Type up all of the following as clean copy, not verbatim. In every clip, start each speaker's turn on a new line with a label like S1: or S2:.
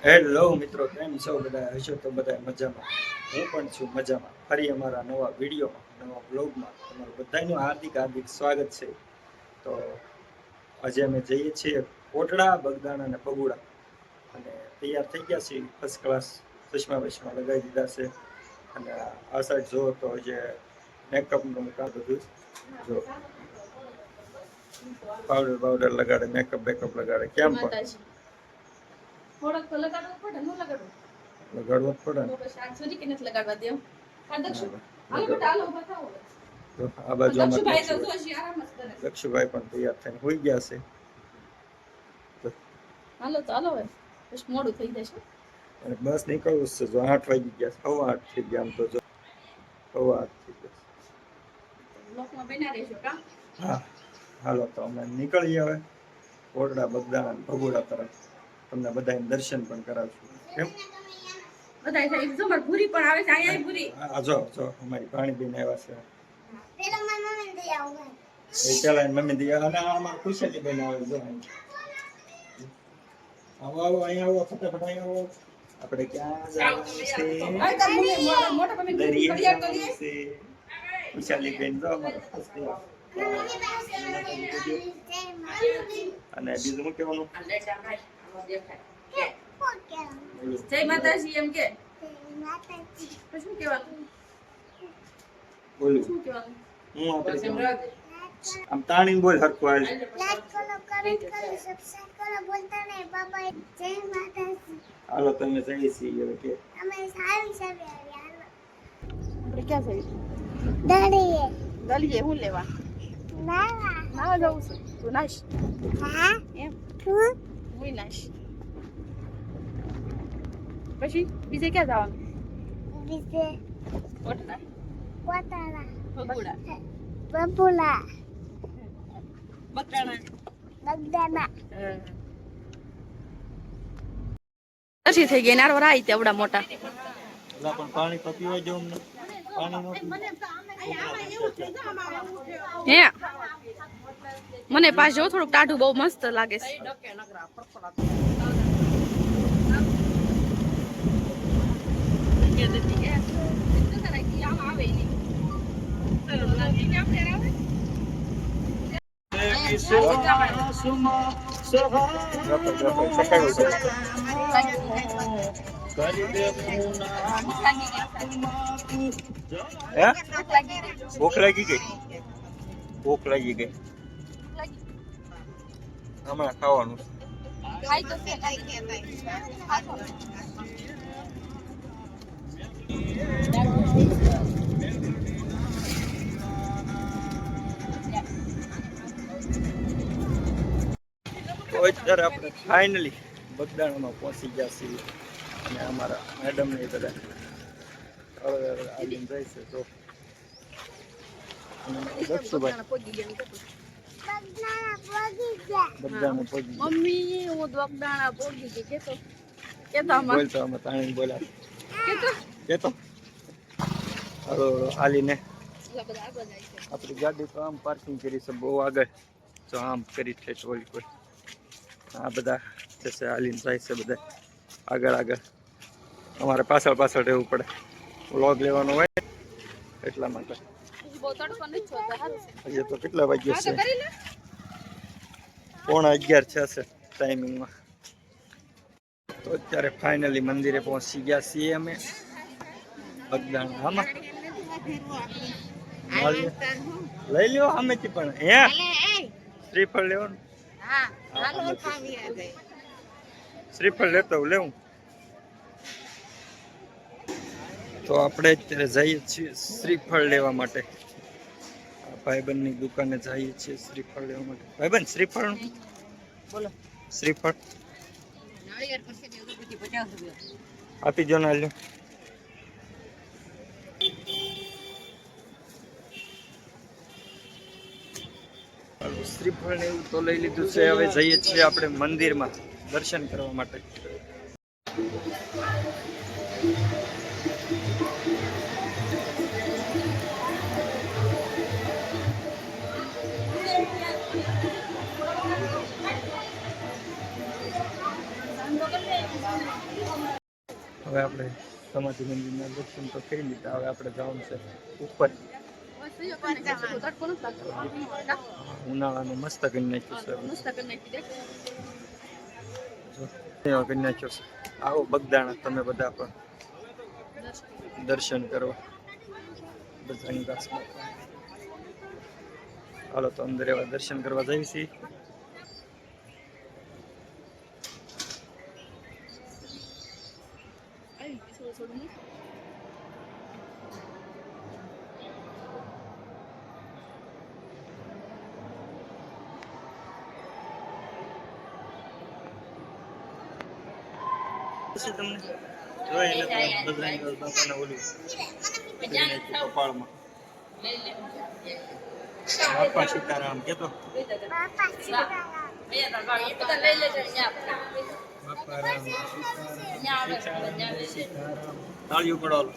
S1: Hello મિત્રો, કેમ છો બધા? હશો તો બધા મજામાં. હું પણ છું મજામાં. ફરી અમારા નવા વિડીયોમાં, નવા બ્લોગમાં તમારું બધાનું હાર્દિક હાર્દિક સ્વાગત છે. તો આજે અમે જઈએ છીએ કોટડા, બગદાણા અને ભગુડા, અને તૈયાર થઈ ગયા છીએ ફર્સ્ટ ક્લાસ. ચશ્મા બસમાં લગાવી દીધા છે, અને આ સાઈડ જો તો જે મેકઅપનું કામ બધું જો પાવડર લગાડે, મેકઅપ લગાડે. કેમ પણ
S2: થોડોક તો લગાડવો પડે, ન લગાડવો
S1: લગાડવો જ પડે
S2: તો પછી આજ સુધી કે નથી લગાડવા દેવ. હાલો બેટા, હાલો બતાવો.
S1: તો આ બાજુ
S2: લક્ષુભાઈ તો જોશી આરામ જ કરે.
S1: લક્ષુભાઈ પણ તૈયાર થઈને હોઈ ગયા છે.
S2: હાલો તો હાલો, હવે પછી મોડું થઈ જશે.
S1: અને બસ નીકળવું છે. જો 8 વાગી ગયા, 8:15 થઈ ગયા. આમ તો જો 8:15 થઈ ગયા.
S2: લોકમાં બેના રહેશો કા?
S1: હા, હાલો તો અમે નીકળીએ હવે કોટડા, બગદાણા, ભગોડા તરફ. તમને બધાને દર્શન પણ કરાવશું. કેમ
S2: બધાય થાય જો માર પૂરી પણ આવે છે. અહીંયા પૂરી
S1: આ જો અમારી પાણીબેન આવ્યા છે.
S2: પેલા મારી મમ્મી દે આવું
S1: એ પેલા મમ્મી દી અને અમાર ખુશી બેન આવે. જો આવો અહીંયા આવો, ફટાફટ અહીંયા આવો. આપણે ક્યાં જવાનું છે?
S2: મોટા મમ્મી ફરિયાદ કરીએ
S1: છે ખુશાલી બેન. જો અમારે અને બીજું શું કહેવાનું?
S2: જય માતાજી એમ કે શું કહેવાનું?
S1: બોલું
S2: શું કહેવાનું?
S1: હું આપણે આમ તાણીને બોલ હરખું હાલ.
S3: લાઈક કરો, કમેન્ટ કરો, સબસ્ક્રાઇબ કરો, બોલતા નહીં. બાબા જય માતાજી.
S1: હાલો તમે જઈએ છીએ હવે કે
S3: અમે સારી સારી આવી. હાલો
S2: આપણે ક્યાં જઈશું?
S3: દડીએ
S2: દલીએ હું લેવા?
S3: નાવા.
S2: નાવા જવું છે. તું નાશ
S3: હા
S2: એમ?
S3: તું
S2: હું નાશ. પછી બીજે ક્યાં જવાનું?
S3: બીજે
S2: કોટડા,
S3: કોટાળા,
S2: ભગુડા,
S3: બબુલા,
S2: બગદાણા,
S3: બગદાણા.
S2: પછી થઈ ગઈ નારો રાઈ તેવડા મોટા.
S1: એટલે પણ પાણી તો પીવા જેવું ને પાણી
S2: હે મને પાછો થોડુંક ટાઢું બહુ મસ્ત લાગે છે.
S1: ભૂખ લાગી ગઈ. ભૂખ લાગી ગઈ. હમણાં ખાવાનું. તો અત્યારે આપણે ફાઇનલી બગદાણામાં પહોંચી ગયા છીએ, અને અમારા મેડમ ને બધા આવીને જાય છે. તો
S3: બગદાણા પહોંચી ગયા.
S1: બગદાણા પહોંચી ગયા.
S2: મમ્મી હું બગદાણા પહોંચી ગઈ. કેતો આમાં
S1: બોલતો અમે તાણી બોલા
S2: કેતો
S1: કેતો હાલો હાલીને
S2: બધા આગળ જાય છે.
S1: આપણી ગાડી તો આમ પાર્કિંગ કરી છે બહુ આગળ. જો આમ કરી છે ઓલી કોઈ આ બધા જશે હાલીને જાય છે બધા આગળ. અમારે પાછળ રહેવું પડે. વ્લોગ લેવાનો હોય એટલા માટે.
S2: બહુ તડકો નથી છોડતા. સારું છે.
S1: હજી તો કેટલા વાગ્યા
S2: હા તો
S1: છે?
S2: કરી લે.
S1: 11:15 થયા છે ટાઈમિંગમાં. તો અત્યારે ફાઇનલી મંદિરે પહોંચી ગયા છીએ અમે બગદાણા. આમાં લઈ લ્યો આમેથી પણ. હે શ્રીફળ લેવાનું? શ્રીફળ લેતો લેવું. તો આપણે અત્યારે જઈએ છીએ શ્રીફળ લેવા માટે. ભાઈબંધની દુકાને જઈએ છીએ શ્રીફળ લેવા માટે. ભાઈબંધ શ્રીફળ
S2: બોલો.
S1: શ્રીફળ આપી જો ના લ્યો. શ્રીફળ ને એવું તો લઈ લીધું છે. હવે જઈએ છીએ આપણે મંદિરમાં દર્શન કરવા માટે.
S2: તો કરી લે.
S1: હવે આપણે સમાધિ મંદિરના દર્શન તો કરી લીધા. હવે આપણે જવાનું છે ઉપર. ઉનાળાનું મસ્ત કરી નાખ્યું છે. કરી નાખ્યો છે. આવો બગદાણા તમે બધા પણ દર્શન કરવા બધાની કાસમાં. હાલો તો અંદર એવા દર્શન કરવા જઈએ છીએ. તમને જોઈ બજરંગ બાપાના ઓલું કપાળમાં બાપા સીતારામ કેતો
S3: બાપા સીતારામ
S1: બાપા રામ સીતારામ તાળીઓ પડાવો.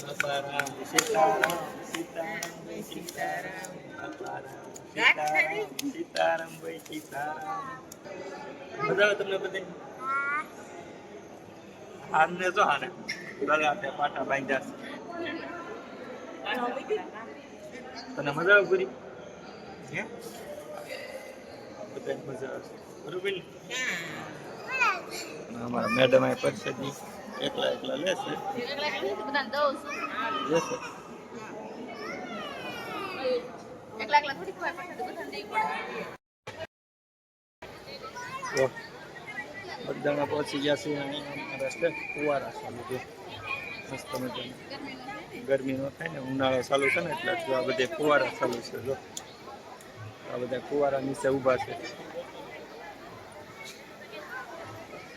S1: બાપા રામ સીતારામ સીતારામ સીતારામ બાપા રામ સીતારામ સીતારામ ભાઈ સીતારામ. મજા આવે તમને બધી? આને જો આને ગલા તે પાટા બાંધ્યા છે. તને મજા આવે પૂરી? હે બધાને મજા આવે બરોબર ને? અમારા મેડમ આ પરસેદી એકલા એકલા લેશે બધાના પહોંચી ગયા છે. અહીંયા રસ્તે ફુવારા ચાલુ છે મસ્ત મજાના. ગરમી ન થાય ને, ઉનાળો ચાલુ છે ને એટલે આ બધે ફુવારા ચાલુ છે. જો આ બધા ફુવારા નીચે ઊભા છે.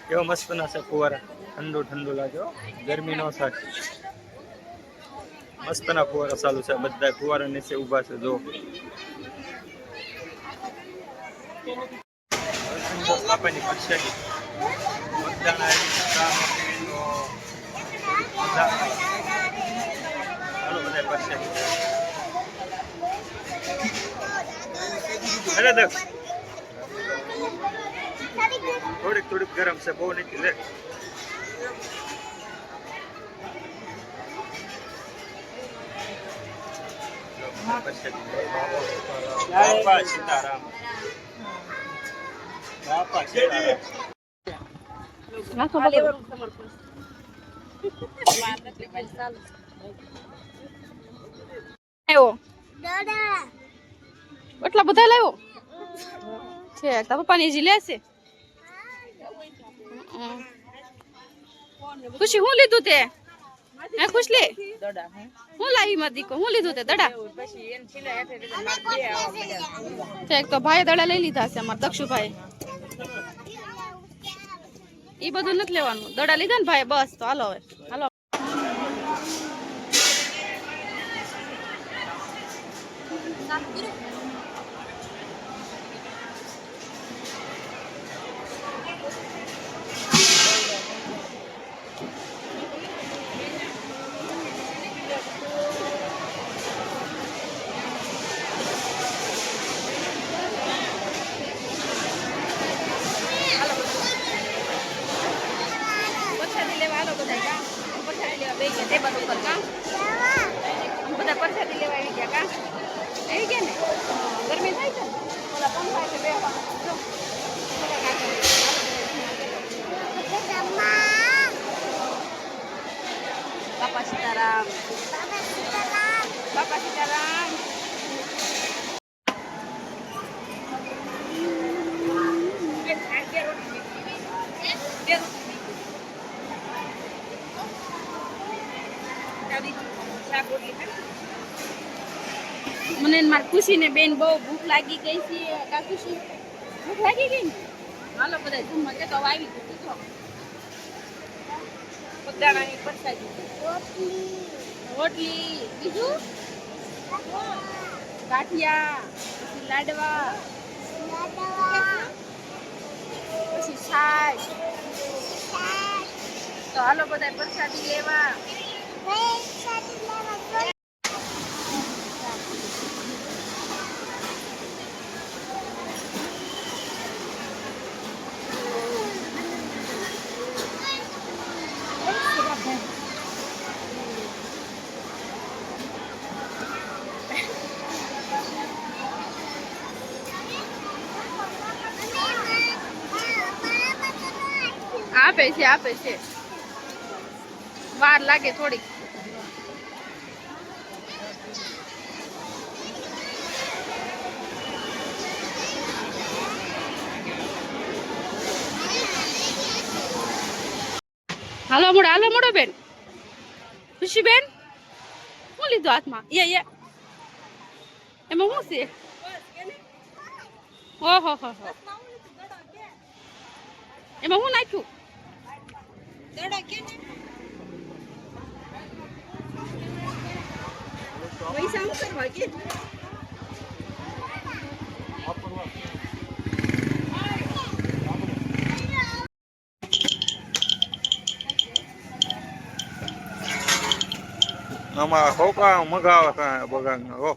S1: કેવા મસ્ત ના છે ફુવારા. ઠંડુ ઠંડુ લાગે, ગરમી ન થાય. મસ્ત ના ફુવારા ચાલુ છે. બધા ફુવારા નીચે ઊભા છે. જો બાપાની પરસાદી થોડીક થોડીક ગરમ છે, બહુ નથી લે. બાપા સીતારામ બાપા સીતારામ.
S3: દાદા
S2: એટલા બધા લાવ્યો છે. તારા પપ્પાની હજી લેશે. ખુશી હું લીધું તે? હે ખુશલી હું લાવી મારી દીકો? હું લીધું તે દડા? એક તો ભાઈ દડા લઈ લીધા છે અમારા દક્ષુભાઈ. એ બધું નથી લેવાનું. દડા લીધા ને ભાઈ, બસ તો હાલો હવે હાલો. બધા પરસાદી લેવા આવી ગયા કા? આવી ગયા ને? ગરમી થાય છે ને? ઓલા પંખા છે બેસવાનું. બાપા સીતારામ બાપા સીતારામ. મને મારી ખુશી ને બેન બહુ ભૂખ લાગી ગઈ છે. કા ખુશી ભૂખ લાગી ગઈ ને? હાલો બધા જમવા કે તો આવી ગયું. બગદાણાની પરસાદી, રોટલી, બીજું ગાંઠિયા, પછી લાડવા, પછી છાશ. તો હાલો બધા પરસાદી લેવા. આપે છે વાર લાગે થોડીક. હાલો મોડો બેન. ખુશી બેન શું લીધું હાથમાં? એમાં શું છે? ઓહો હો હો, એમાં શું નાખ્યું? પૈસા શું કરવા કે?
S1: આમાં હોકા મગાવતા બગાડ હો.